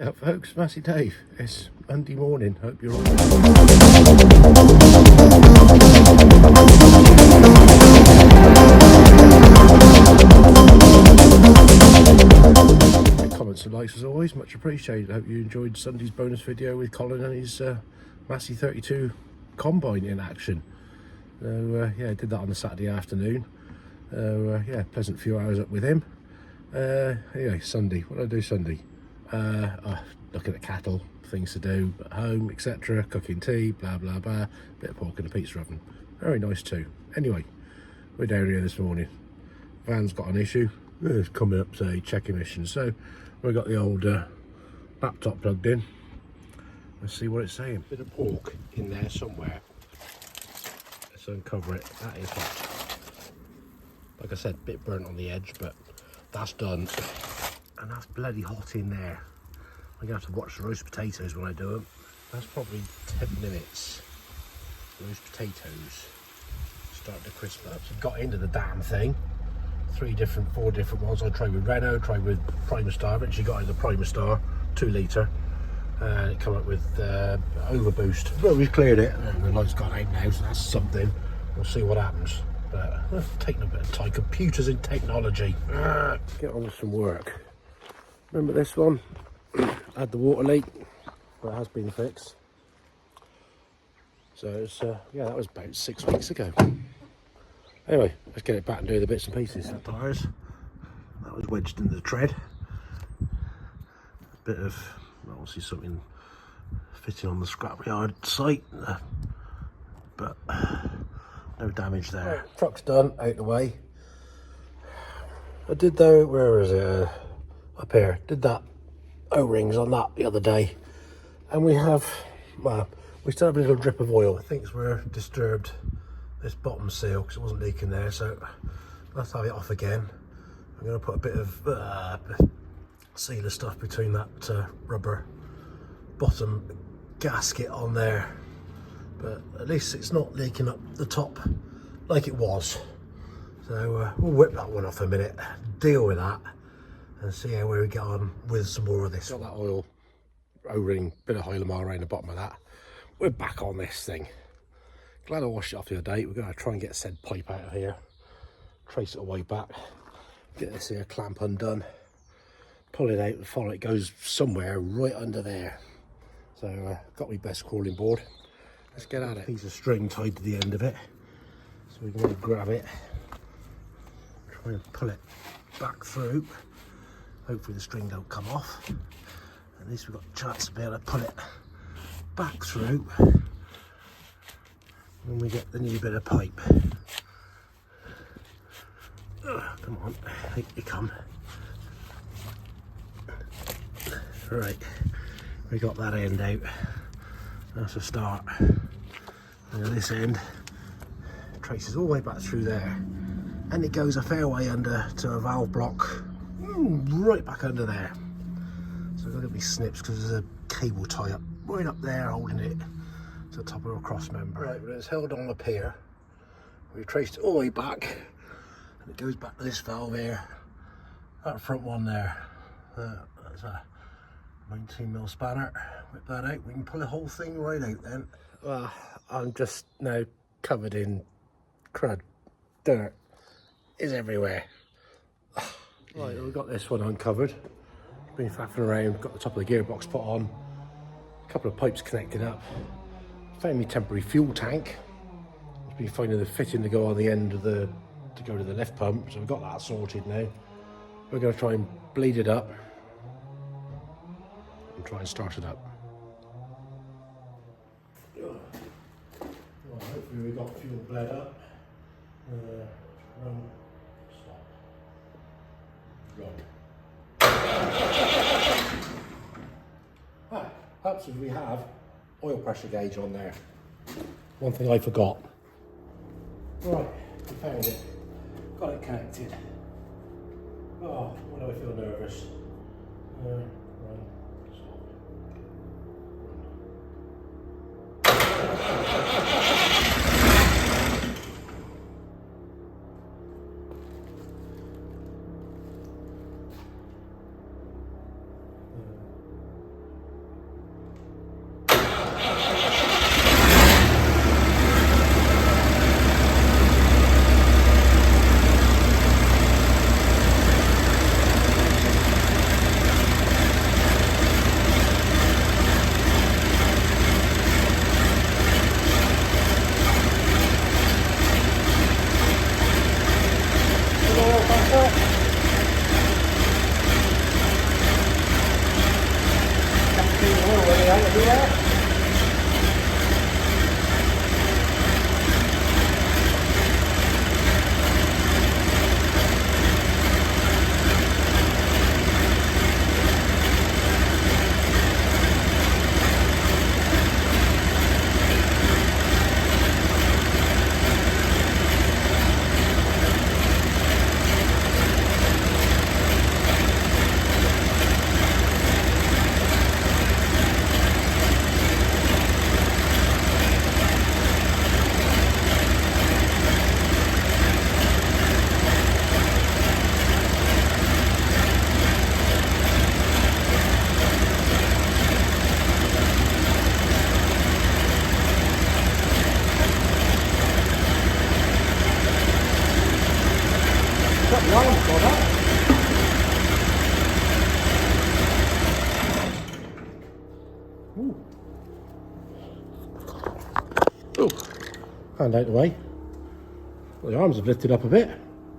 Yeah, folks, Massey Dave. It's Monday morning. Hope you're all comments and likes as always, much appreciated. Hope you enjoyed Sunday's bonus video with Colin and his Massey 32 combine in action. So yeah, I did that on the Saturday afternoon. Yeah, pleasant few hours up with him. Anyway, Sunday. What did I do Sunday? Looking at cattle, things to do at home, etc. Cooking tea, blah blah blah. Bit of pork in the pizza oven. Very nice too. Anyway, we're down here this morning. Van's got an issue. It's coming up to check emissions. So we've got the old laptop plugged in. Let's see what it's saying. Bit of pork in there somewhere. Let's uncover it. That is hot. Like I said, a bit burnt on the edge, but that's done. And that's bloody hot in there. I'm gonna have to watch the roast potatoes when I do them. That's probably 10 minutes. Roast potatoes starting to crisp up. So got into the damn thing. 4 different ones. I tried with Renault, tried with Primastar. Eventually got into Primastar, 2 litre, and it come up with overboost. Well, we've cleared it, and the light's gone out now, so that's something. We'll see what happens. But taking a bit of time. Computers and technology. Get on with some work. Remember this one? Had the water leak, but it has been fixed. So it's yeah, that was about 6 weeks ago. Anyway, let's get it back and do the bits and pieces. That tires, that was wedged into the tread. A bit of, obviously something fitting on the scrapyard site, but no damage there. Right, truck's done, out the way. I did though, where is it? Up here. Did that O-rings on that the other day, and we have, well, we still have a little drip of oil. I think we're disturbed this bottom seal because it wasn't leaking there, so let's have it off again. I'm going to put a bit of sealer stuff between that rubber bottom gasket on there, but at least it's not leaking up the top like it was. So we'll whip that one off a minute, deal with that, and see how we get on with some more of this. Got that oil O-ring, bit of Hylamar around the bottom of that. We're back on this thing. Glad I washed it off the other day. We're going to try and get said pipe out of here, trace it all the way back, get this here clamp undone, pull it out and follow it. Goes somewhere right under there. So got my best crawling board. Let's get at it. Piece of string tied to the end of it, so we can grab it, try and pull it back through. Hopefully the string don't come off. At least we've got a chance to be able to pull it back through when we get the new bit of pipe. Come on, here you come. Right, we got that end out. That's a start. And this end traces all the way back through there, and it goes a fair way under to a valve block, right back under there. So I've got to get my snips because there's a cable tie up right up there holding it to the top of a cross member. Right, but it's held on up here. We've traced it all the way back, and it goes back to this valve here. That front one there, that's a 19mm spanner. Whip that out, we can pull the whole thing right out then. Well, I'm just now covered in crud. Dirt is everywhere. Right, we've got this one uncovered. Been faffing around, got the top of the gearbox put on, a couple of pipes connected up. Found me temporary fuel tank. I've been finding the fitting to go on the end of to go to the lift pump, so we've got that sorted now. We're going to try and bleed it up and try and start it up. Well, hopefully we've got fuel bled up. Run, stop, run. Perhaps if we have oil pressure gauge on there. One thing I forgot. Right, we found it. Got it connected. Oh, why do I feel nervous? Run, stop. Oh, hand out the way. Well, the arms have lifted up a bit.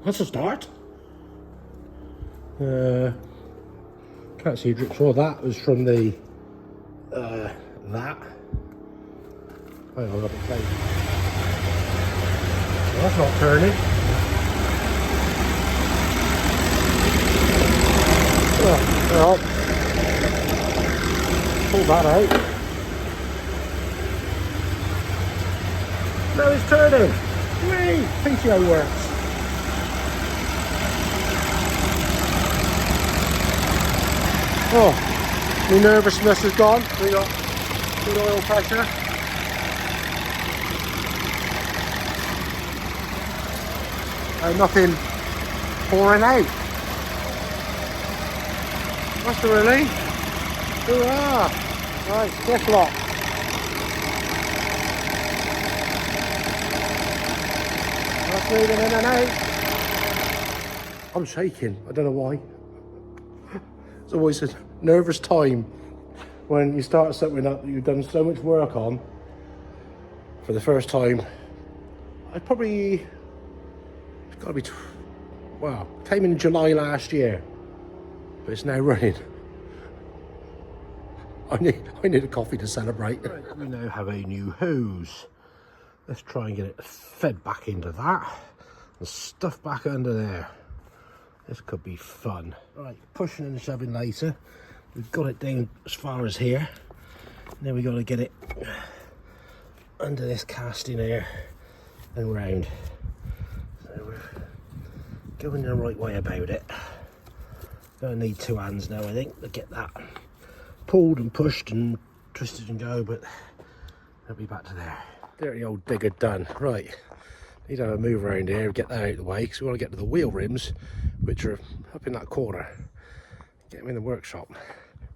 That's a start. Can't see drips. All that was from the that. Hang on, I've got the plate. Well, that's not turning. Oh, pull that out. Now it's turning. Whee! PTO works. Oh, my nervousness is gone. We got good oil pressure. And nothing pouring out. That's a relief. Hurrah! Right, stiff lock. That's moving in and out. I'm shaking. I don't know why. It's always a nervous time when you start something up that you've done so much work on for the first time. It's got to be, wow, came in July last year, but it's now running. I need a coffee to celebrate. Right, we now have a new hose. Let's try and get it fed back into that and stuff back under there. This could be fun. Right, pushing and shoving later. We've got it down as far as here. Then we got to get it under this casting here and round. So we're going the right way about it. Gonna need two hands now, I think, to get that pulled and pushed and twisted and go, but I'll be back to there. Dirty old digger done. Right, need to have a move around here, get that out of the way, because we want to get to the wheel rims, which are up in that corner. Get them in the workshop,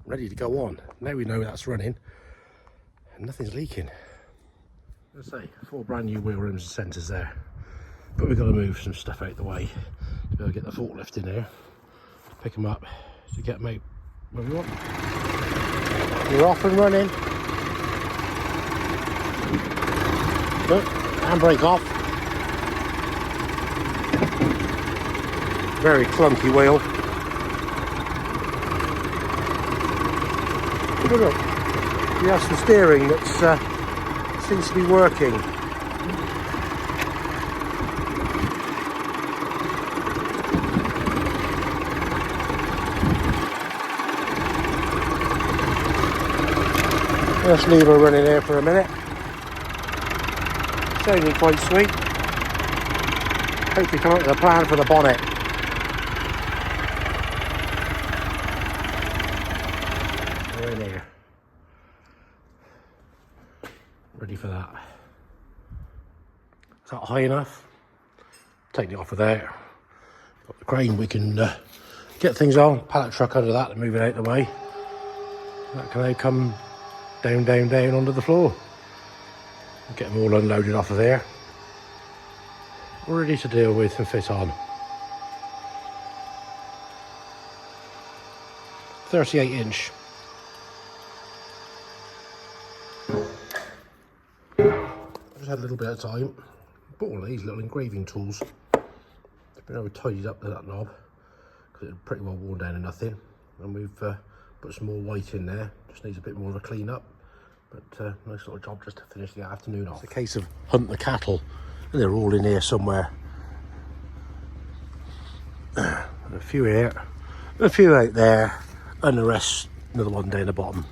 ready to go on. Now we know that's running, and nothing's leaking. Let's say 4 brand new wheel rims and centres there, but we've got to move some stuff out the way to be able to get the forklift in here, pick them up, to get them out where we want. We're off and running. Look, handbrake off. Very clunky wheel. But look, we have some steering that seems to be working. Let's leave her running here for a minute. It's only quite sweet. Hope we come up with a plan for the bonnet. We're in here. Ready for that. Is that high enough? Take it off of there. Got the crane, we can get things on. Pallet truck under that and move it out of the way. That can now come down, down, down onto the floor. Get them all unloaded off of there. We're ready to deal with and fit on. 38-inch. I just had a little bit of time. Bought all these little engraving tools. It's been over tidied up to that knob because it's pretty well worn down to nothing. And we've put some more white in there. Just needs a bit more of a clean up, but nice little job just to finish the afternoon off. It's a case of hunting the cattle, and they're all in here somewhere. A few here, a few out there, and the rest, another one down the bottom.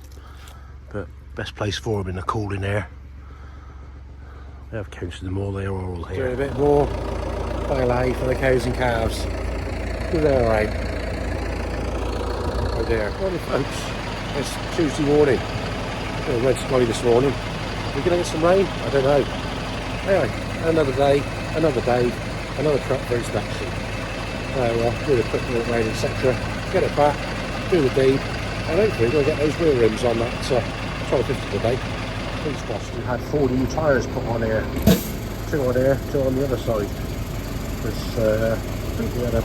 But best place for them in the cooling air. I have counted them all, they are all here. Doing a bit more ballet for the cows and calves. They're alright. Right there. Morning folks, it's Tuesday morning. Red sky this morning. We're going to get some rain? I don't know. Anyway, another day, another truck for inspection. Do the quick walk round, etc. Get it back, do the deed, and hopefully we'll get those wheel rims on that 1250 today. Fingers crossed. We had 4 new tyres put on here. 2 on here, 2 on the other side. I think we had a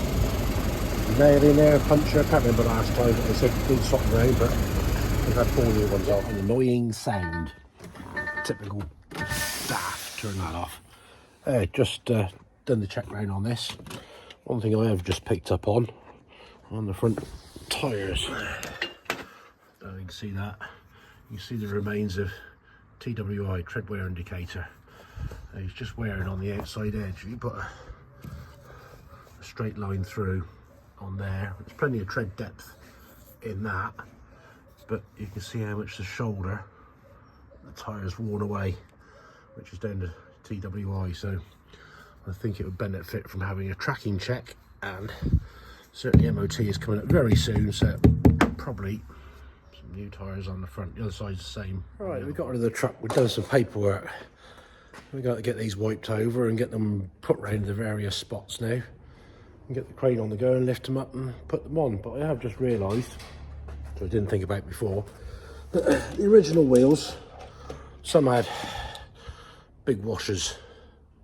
nail in there, a puncture. I can't remember last time that they said we'd swap around, but we've had 4 new ones on. An annoying sound. Typical daft. Turn that off. Just done the check round on this. One thing I have just picked up on the front tyres. You can see that. You can see the remains of TWI, tread wear indicator. He's just wearing on the outside edge. If you put a straight line through on there, there's plenty of tread depth in that, but you can see how much the shoulder, the tyre's worn away, which is down to TWI. So I think it would benefit from having a tracking check, and certainly MOT is coming up very soon, so probably some new tyres on the front. The other side's the same. Right, we got rid of the truck, we've done some paperwork. We've got to get these wiped over and get them put round the various spots now. And get the crane on the go and lift them up and put them on. But I have just realised, which I didn't think about before, that the original wheels, some had big washers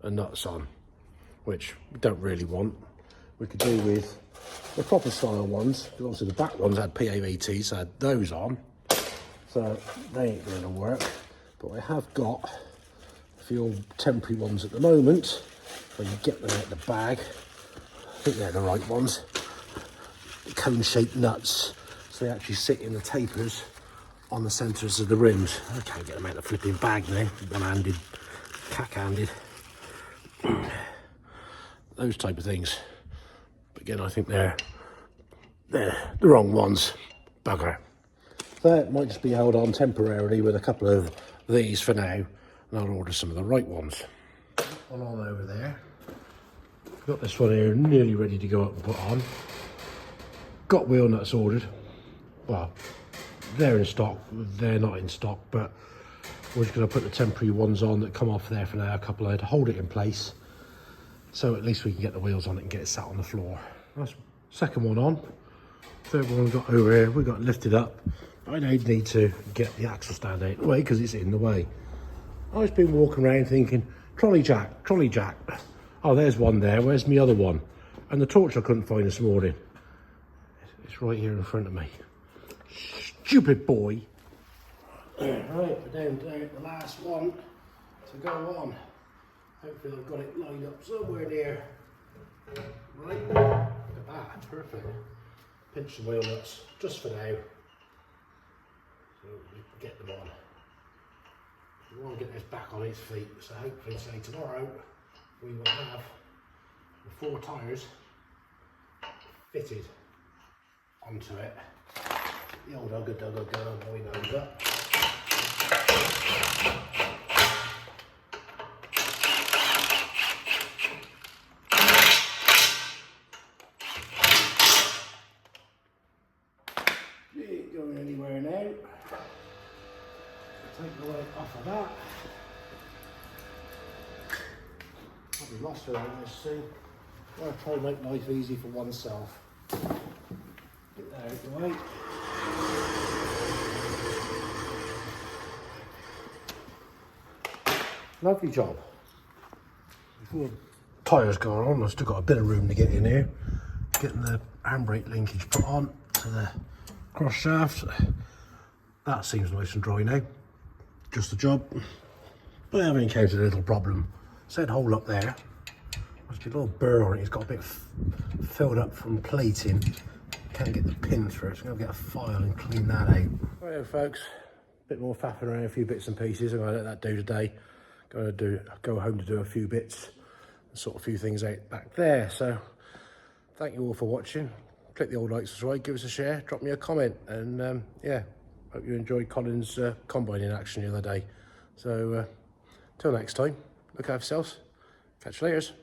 and nuts on, which we don't really want. We could do with the proper style ones, because obviously the back ones had PAVTs, so I had those on, so they ain't going to work. But I have got a few old temporary ones at the moment. When you get them out of the bag, I think they're the right ones. Cone-shaped nuts, so they actually sit in the tapers on the centres of the rims. I can't get them out of the flipping bag now, one-handed, cack-handed. Those type of things. But again, I think they're the wrong ones. Bugger. So it might just be held on temporarily with a couple of these for now, and I'll order some of the right ones. One on over there. Got this one here nearly ready to go up and put on. Got wheel nuts ordered. Well, they're in stock, they're not in stock, but we're just going to put the temporary ones on that come off there for now, a couple of to hold it in place, so at least we can get the wheels on it and get it sat on the floor. That's second one on. Third one we got over here, we got lifted up. I now need to get the axle stand out of the way because it's in the way. I've just been walking around thinking, trolley jack, trolley jack. Oh, there's one there, where's my other one? And the torch I couldn't find this morning. It's right here in front of me. Stupid boy. Right, we're down to the last one to go on. Hopefully I've got it lined up somewhere there. Right, look at that, perfect. Pinch the wheel nuts, just for now. So we can get them on. We want to get this back on its feet, so hopefully say tomorrow we will have the 4 tyres fitted onto it. The old ugga dugga girl boy knows that. You ain't going anywhere now. Take the weight off of that. Probably lost her on this thing. I'm going to try and make life easy for oneself. Get that out of the way. Lovely job. Before the tyres go on, I've still got a bit of room to get in here. Getting the handbrake linkage put on to the cross shaft. That seems nice and dry now. Just a job. But I haven't encountered a little problem. Said hole up there. Must be a little burr on it. It's got a bit filled up from plating. can't get the pin through, so I'm going to get a file and clean that out. Right, folks, a bit more faffing around, a few bits and pieces. I'm going to let that do today. Go home to do a few bits and sort a few things out back there. So thank you all for watching. Click the old like, subscribe, give us a share, drop me a comment, and yeah, hope you enjoyed Colin's combine in action the other day. So till next time, look after yourselves. Catch you later.